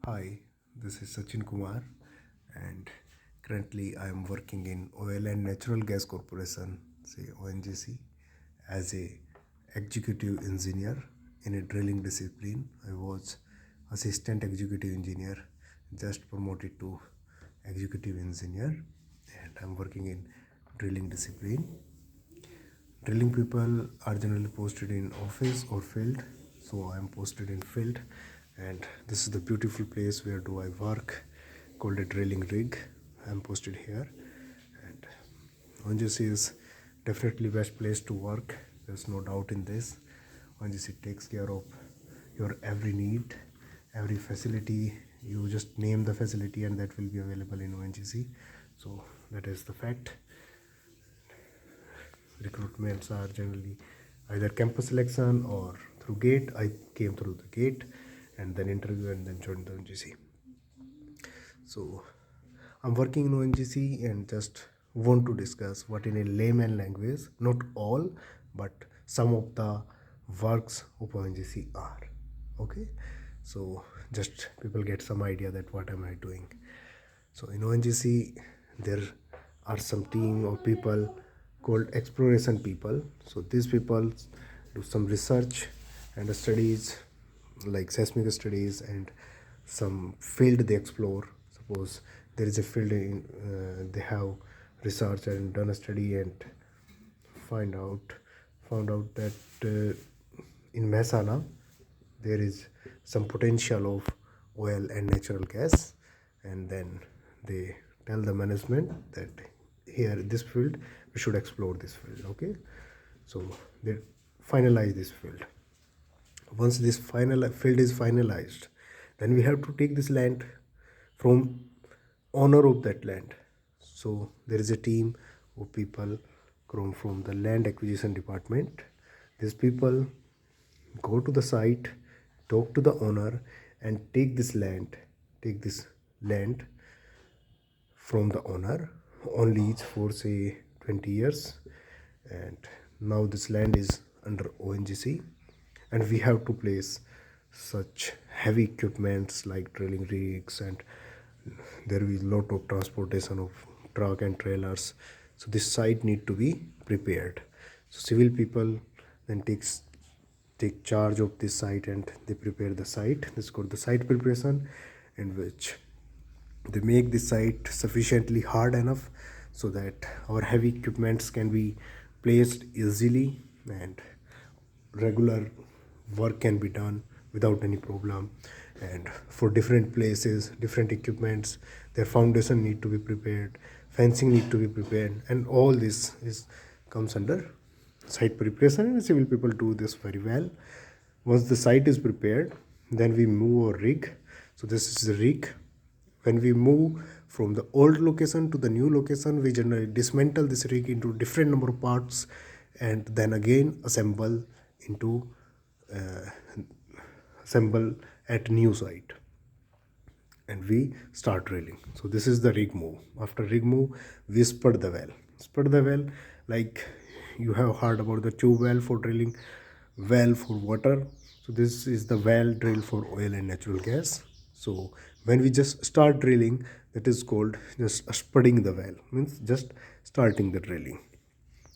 Hi, this is Sachin Kumar, and currently I am working in Oil and Natural Gas Corporation, say ONGC, as a executive engineer in a drilling discipline. I was assistant executive engineer, just promoted to executive engineer, and I'm working in drilling discipline. Drilling people are generally posted in office or field, so I am posted in field, and this is the beautiful place where do I work, called a drilling rig. I am posted here, and ONGC is definitely best place to work. There's no doubt in this. ONGC takes care of your every need, every facility. You just name the facility, and that will be available in ONGC. So that is the fact. Recruitments are generally either campus selection or through gate. I came through the gate and then interview and then joined the ONGC. So I'm working in ONGC and just want to discuss what in a layman language, not all, but some of the works of ONGC are. Okay, so just people get some idea that what am I doing. So in ONGC, there are some team of people called exploration people. So these people do some research and studies like seismic studies and some field they explore. Suppose there is a field in, they have researched and done a study and find out found out that in Mehsana there is some potential of oil and natural gas, and then they tell the management that here this field we should explore this field. Okay, so they finalize this field. Once this final field is finalized, then we have to take this land from owner of that land. So there is a team of people come from the land acquisition department. These people go to the site, talk to the owner, and take this land from the owner on lease for say 20 years. And now this land is under ONGC, and we have to place such heavy equipments like drilling rigs, and there is lot of transportation of truck and trailers. So this site need to be prepared. So civil people then take charge of this site and they prepare the site. This is called the site preparation, in which they make the site sufficiently hard enough so that our heavy equipments can be placed easily and regular work can be done without any problem. And for different places, different equipments, their foundation need to be prepared, fencing need to be prepared, and all this is comes under site preparation, and civil people do this very well. Once the site is prepared, then we move our rig. So this is the rig. When we move from the old location to the new location, we generally dismantle this rig into different number of parts and then again into uh, assemble at new site, and we start drilling. So this is the rig move. After rig move, we spud the well. Spud the well, like you have heard about the tube well for drilling, well for water. So this is the well drill for oil and natural gas. So when we just start drilling, that is called just spudding the well, means just starting the drilling.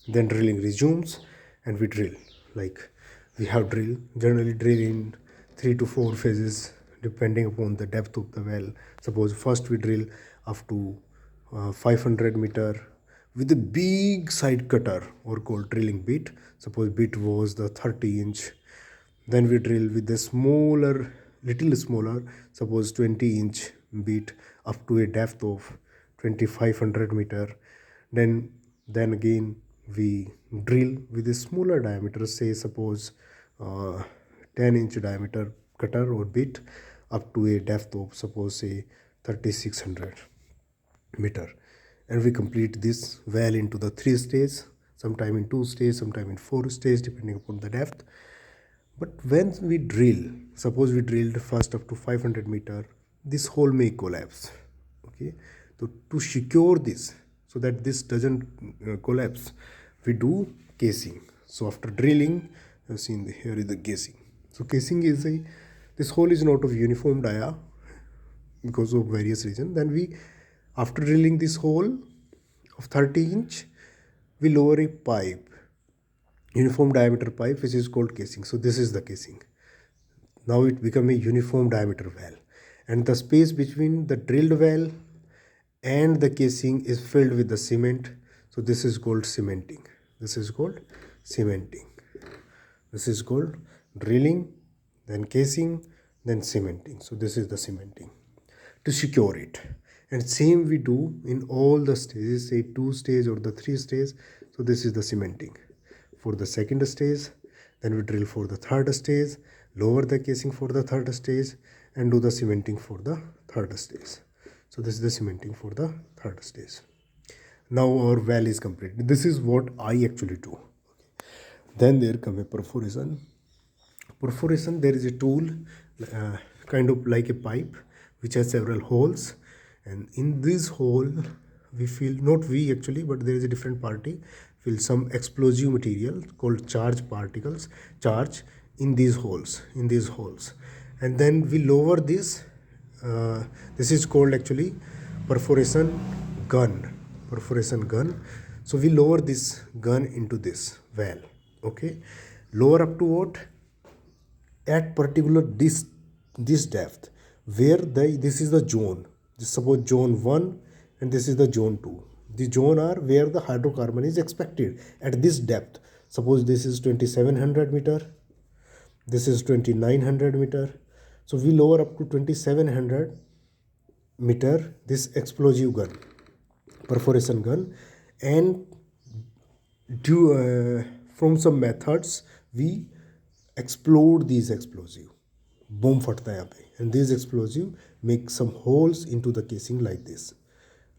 Then drilling resumes and we drill. Like we have generally drill in 3 to 4 phases depending upon the depth of the well. Suppose first we drill up to 500 meter with a big side cutter or called drilling bit. Suppose bit was the 30 inch. Then we drill with the little smaller, suppose 20-inch bit up to a depth of 2500 meter. Then again we drill with a smaller diameter, say suppose 10-inch diameter cutter or bit up to a depth of suppose say 3600 meter, and we complete this well into the 3 stages, sometime in 2 stages, sometime in 4 stages, depending upon the depth. But when we drill, suppose we drilled first up to 500 meter, this hole may collapse. Okay, so to secure this so that this doesn't collapse, we do casing. So after drilling, you have seen here is the casing. So casing is this hole is not of uniform dia, because of various reasons. Then we, after drilling this hole of 30-inch, we lower a pipe, uniform diameter pipe, which is called casing. So this is the casing. Now it become a uniform diameter well, and the space between the drilled well and the casing is filled with the cement. So this is called cementing. This is called cementing. This is called drilling, then casing, then cementing. So this is the cementing to secure it. And same we do in all the stages, say 2 stage or the 3 stage. So this is the cementing for the second stage. Then we drill for the third stage, lower the casing for the third stage, and do the cementing for the third stage. So this is the cementing for the third stage. Now our well is complete. This is what I actually do. Then there come a perforation. Perforation, there is a tool, kind of like a pipe, which has several holes, and in this hole we fill, not we actually, but there is a different party, fill some explosive material called charge particles, charge in these holes, and then we lower this. This is called actually perforation gun. Perforation gun. So we lower this gun into this well. Okay, lower up to what? At particular this depth, where this is the zone. Suppose zone 1 and this is the zone 2. The zone are where the hydrocarbon is expected at this depth. Suppose this is 2700 meter, this is 2900 meter. So we lower up to 2700 meter this explosive gun, perforation gun, and from some methods we explode these explosive. Boom फटता है यहाँ पे, and these explosive make some holes into the casing like this,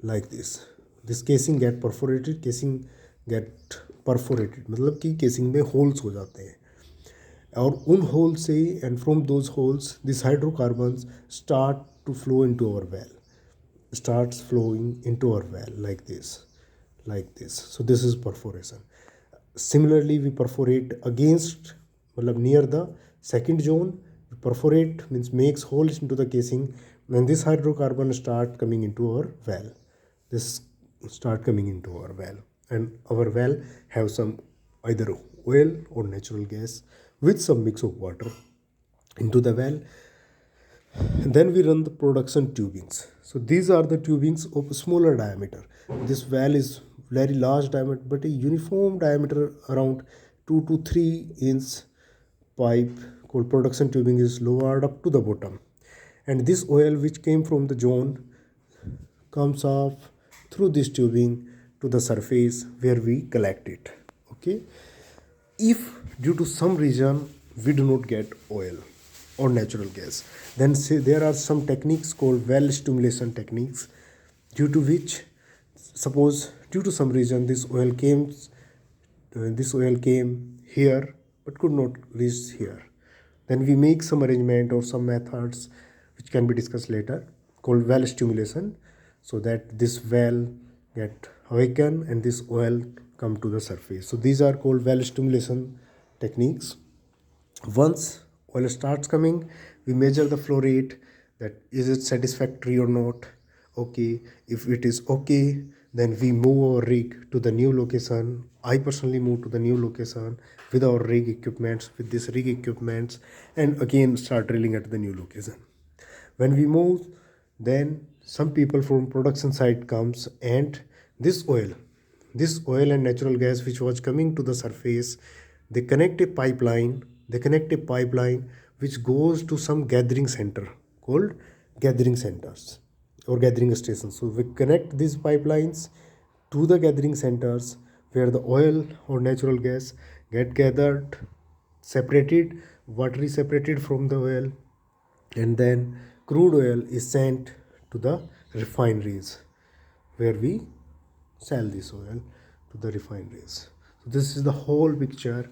like this. This casing get perforated, casing get perforated, मतलब कि casing में holes हो जाते हैं, और उन होल से and from those holes these hydrocarbons start to flow into our well, starts flowing into our well like this, like this. So this is perforation. Similarly we perforate against, मतलब near the second zone, we perforate means makes holes into the casing, and this hydrocarbon start coming into our well. This start coming into our well, and our well have some either oil or natural gas with some mix of water into the well. And then we run the production tubings. So these are the tubings of smaller diameter. This well is very large diameter, but a uniform diameter around 2 to 3 inch pipe called production tubing is lowered up to the bottom, and this oil which came from the zone comes off through this tubing to the surface where we collect it. Okay, if due to some reason we do not get oil or natural gas, then say there are some techniques called well stimulation techniques, due to which, suppose due to some reason this oil came here but could not reach here, then we make some arrangement or some methods which can be discussed later called well stimulation, so that this well get awakened and this oil come to the surface. So these are called well stimulation techniques. Once oil starts coming, we measure the flow rate, that is it satisfactory or not. Okay, if it is okay, then we move our rig to the new location. I personally move to the new location with our rig equipments, with this rig equipments, and again start drilling at the new location. When we move, then some people from production side comes, and this oil and natural gas which was coming to the surface, they connect a pipeline which goes to some gathering center called gathering centers or gathering stations. So we connect these pipelines to the gathering centers where the oil or natural gas get gathered, separated, water is separated from the oil, and then crude oil is sent to the refineries where we sell this oil to the refineries. So this is the whole picture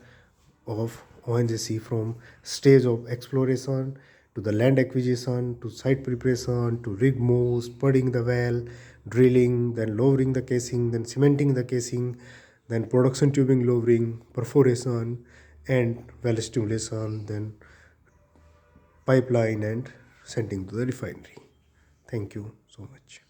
of ONGC, from stage of exploration to the land acquisition to site preparation to rig moves, spudding the well, drilling, then lowering the casing, then cementing the casing, then production tubing lowering, perforation, and well stimulation, then pipeline and sending to the refinery. Thank you so much.